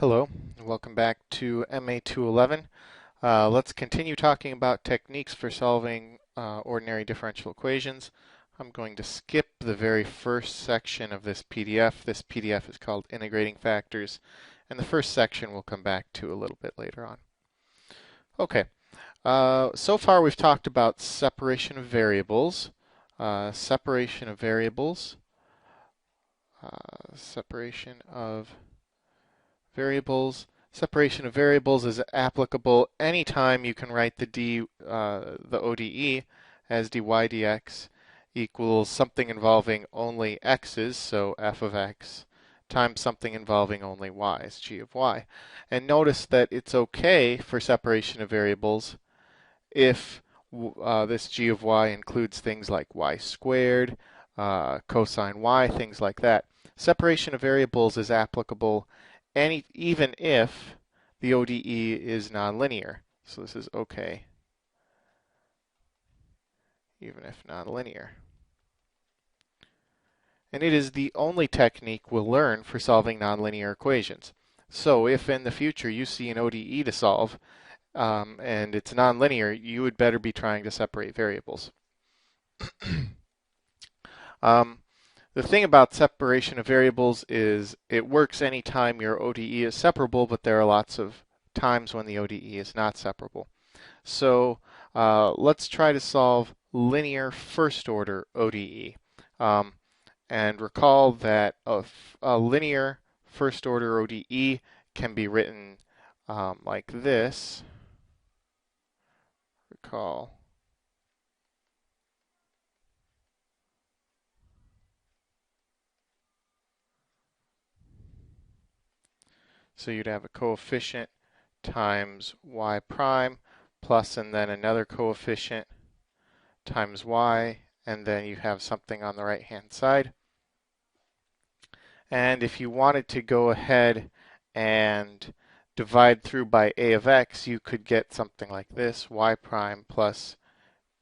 Hello, and welcome back to MA211. Let's continue talking about techniques for solving ordinary differential equations. I'm going to skip the very first section of this PDF. This PDF is called Integrating Factors, and the first section we'll come back to a little bit later on. Okay, so far we've talked about separation of variables, separation of variables, separation of variables. Separation of variables is applicable anytime you can write the ODE as dy dx equals something involving only x's, so f of x, times something involving only y's, g of y. And notice that it's okay for separation of variables if this g of y includes things like y squared, cosine y, things like that. Separation of variables is applicable even if the ODE is nonlinear. So this is okay, even if nonlinear. And it is the only technique we'll learn for solving nonlinear equations. So if in the future you see an ODE to solve and it's nonlinear, you would better be trying to separate variables. The thing about separation of variables is it works anytime your ODE is separable, but there are lots of times when the ODE is not separable. So let's try to solve linear first order ODE. And recall that a linear first order ODE can be written like this. Recall. So you'd have a coefficient times y prime plus and then another coefficient times y, and then you have something on the right hand side. And if you wanted to go ahead and divide through by a of x, you could get something like this, y prime plus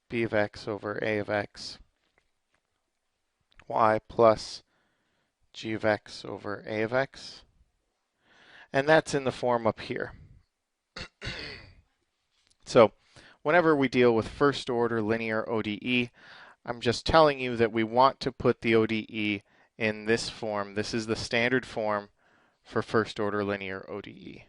b of x over a of x, y plus g of x over a of x. And that's in the form up here. So whenever we deal with first order linear ODE, I'm just telling you that we want to put the ODE in this form. This is the standard form for first order linear ODE.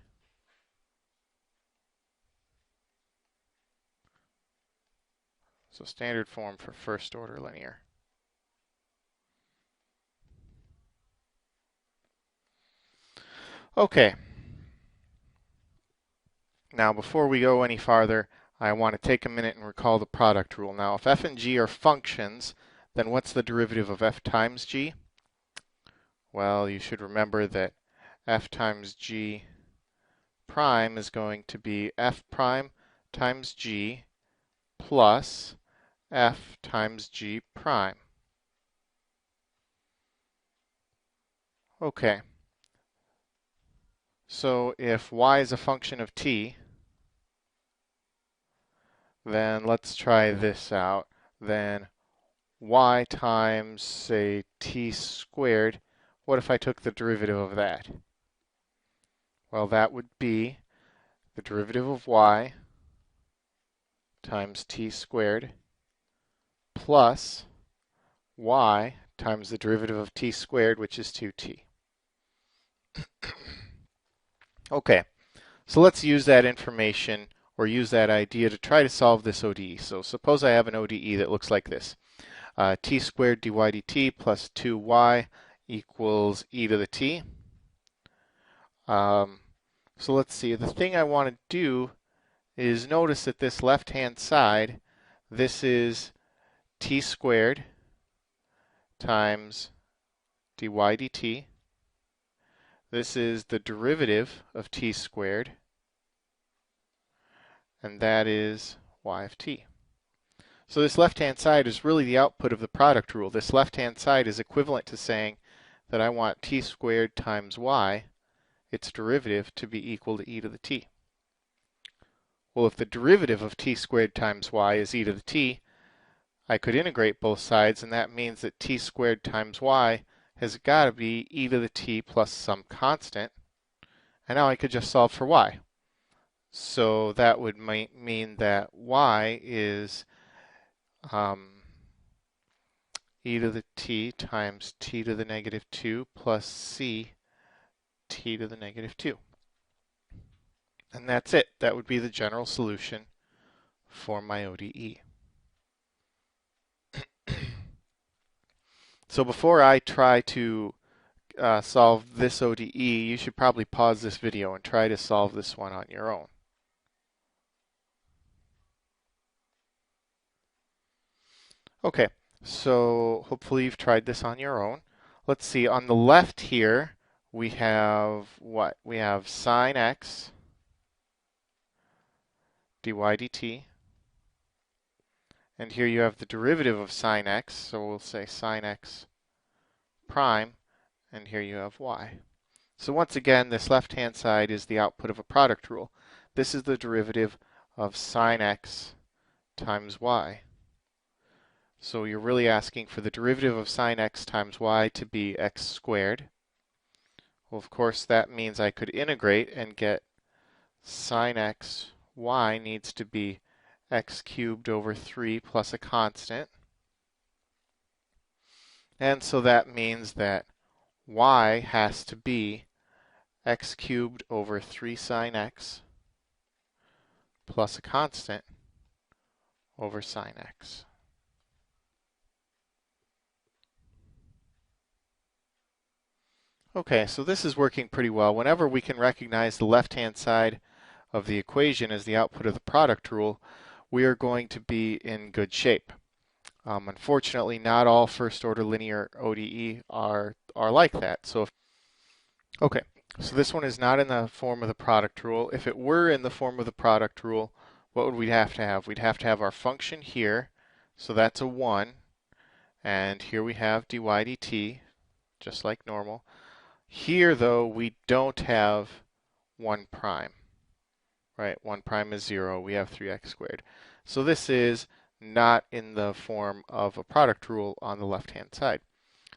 So standard form for first order linear. Okay. Now before we go any farther, I want to take a minute and recall the product rule. Now if f and g are functions, then what's the derivative of f times g? Well, you should remember that f times g prime is going to be f prime times g plus f times g prime. Okay. So if y is a function of t, then let's try this out. Then y times, say, t squared. What if I took the derivative of that? Well, that would be the derivative of y times t squared plus y times the derivative of t squared, which is 2t. Okay, so let's use that information or use that idea to try to solve this ODE. So suppose I have an ODE that looks like this. T squared dy dt plus 2y equals e to the t. So let's see. The thing I want to do is notice that this left-hand side, this is t squared times dy dt. This is the derivative of t squared, and that is y of t. So this left-hand side is really the output of the product rule. This left-hand side is equivalent to saying that I want t squared times y, its derivative, to be equal to e to the t. Well, if the derivative of t squared times y is e to the t, I could integrate both sides, and that means that t squared times y has got to be e to the t plus some constant. And now I could just solve for y. So that would mean that y is e to the t times t to the negative 2 plus c t to the negative 2. And that's it. That would be the general solution for my ODE. So before I try to solve this ODE, you should probably pause this video and try to solve this one on your own. Okay, so hopefully you've tried this on your own. Let's see, on the left here, we have what? We have sine x dy dt. And here you have the derivative of sine x, so we'll say sine x prime, and here you have y. So once again, this left-hand side is the output of a product rule. This is the derivative of sine x times y. So you're really asking for the derivative of sine x times y to be x squared. Well, of course, that means I could integrate and get sine x y needs to be x cubed over 3 plus a constant. And so that means that y has to be x cubed over 3 sine x plus a constant over sine x. Okay, so this is working pretty well. Whenever we can recognize the left-hand side of the equation as the output of the product rule, we are going to be in good shape. Unfortunately, not all first-order linear ODE are like that. So this one is not in the form of the product rule. If it were in the form of the product rule, what would we have to have? We'd have to have our function here, so that's a 1, and here we have dy dt, just like normal. Here, though, we don't have 1 prime, right? 1 prime is 0. We have 3x squared. So this is not in the form of a product rule on the left-hand side.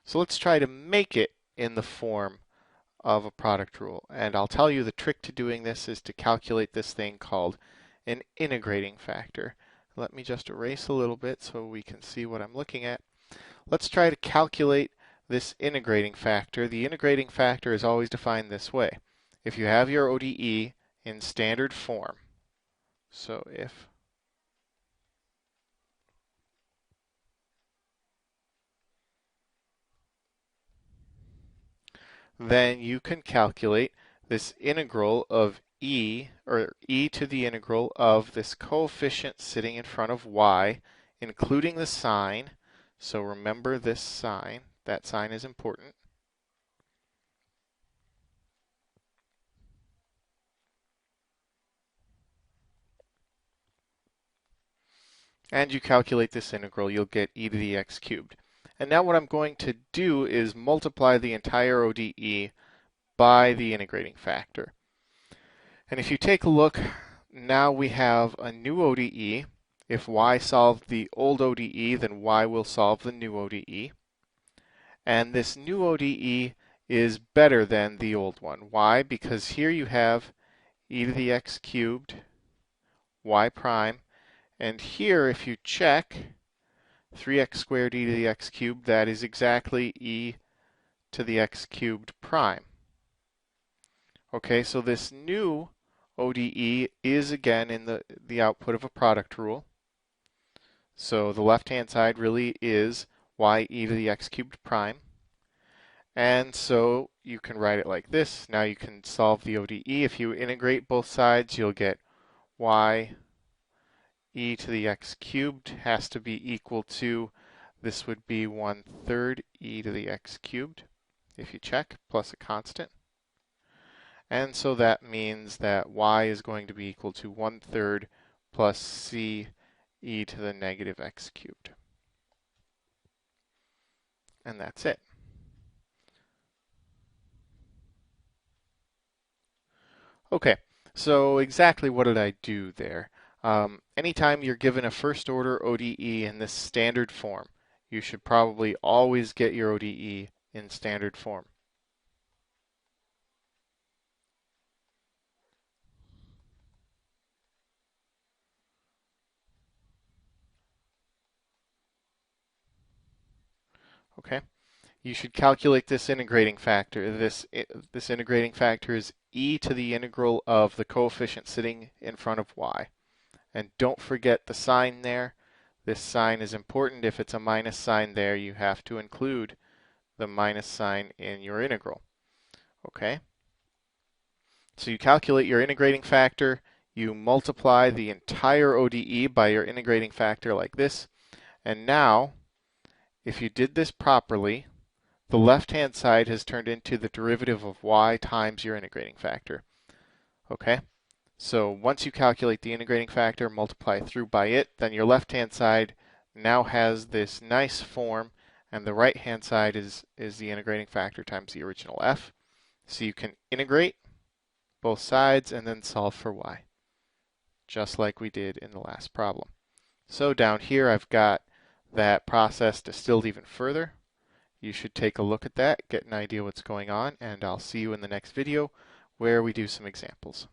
So let's try to make it in the form of a product rule. And I'll tell you the trick to doing this is to calculate this thing called an integrating factor. Let me just erase a little bit so we can see what I'm looking at. Let's try to calculate this integrating factor. The integrating factor is always defined this way. If you have your ODE in standard form, so if then you can calculate this integral of e, or e to the integral of this coefficient sitting in front of y, including the sign. So remember this sign. That sign is important. And you calculate this integral, you'll get e to the x cubed. And now what I'm going to do is multiply the entire ODE by the integrating factor. And if you take a look, now we have a new ODE. If y solved the old ODE, then y will solve the new ODE. And this new ODE is better than the old one. Why? Because here you have e to the x cubed, y prime, and here if you check 3x squared e to the x cubed, that is exactly e to the x cubed prime. Okay, so this new ODE is again in the output of a product rule. So the left-hand side really is y e to the x cubed prime. And so you can write it like this. Now you can solve the ODE. If you integrate both sides, you'll get y e to the x cubed has to be equal to, this would be 1/3 e to the x cubed, if you check, plus a constant. And so that means that y is going to be equal to 1/3 plus c e to the negative x cubed. And that's it. Okay, so exactly what did I do there? Anytime you're given a first order ODE in this standard form, you should probably always get your ODE in standard form. Okay? You should calculate this integrating factor. This integrating factor is e to the integral of the coefficient sitting in front of y. And don't forget the sign there. This sign is important. If it's a minus sign there, you have to include the minus sign in your integral. Okay? So you calculate your integrating factor. You multiply the entire ODE by your integrating factor like this. And now, if you did this properly, the left-hand side has turned into the derivative of y times your integrating factor. Okay? So once you calculate the integrating factor, multiply through by it, then your left-hand side now has this nice form, and the right-hand side is the integrating factor times the original f. So you can integrate both sides and then solve for y, just like we did in the last problem. So down here I've got that process distilled even further. You should take a look at that, get an idea what's going on, and I'll see you in the next video where we do some examples.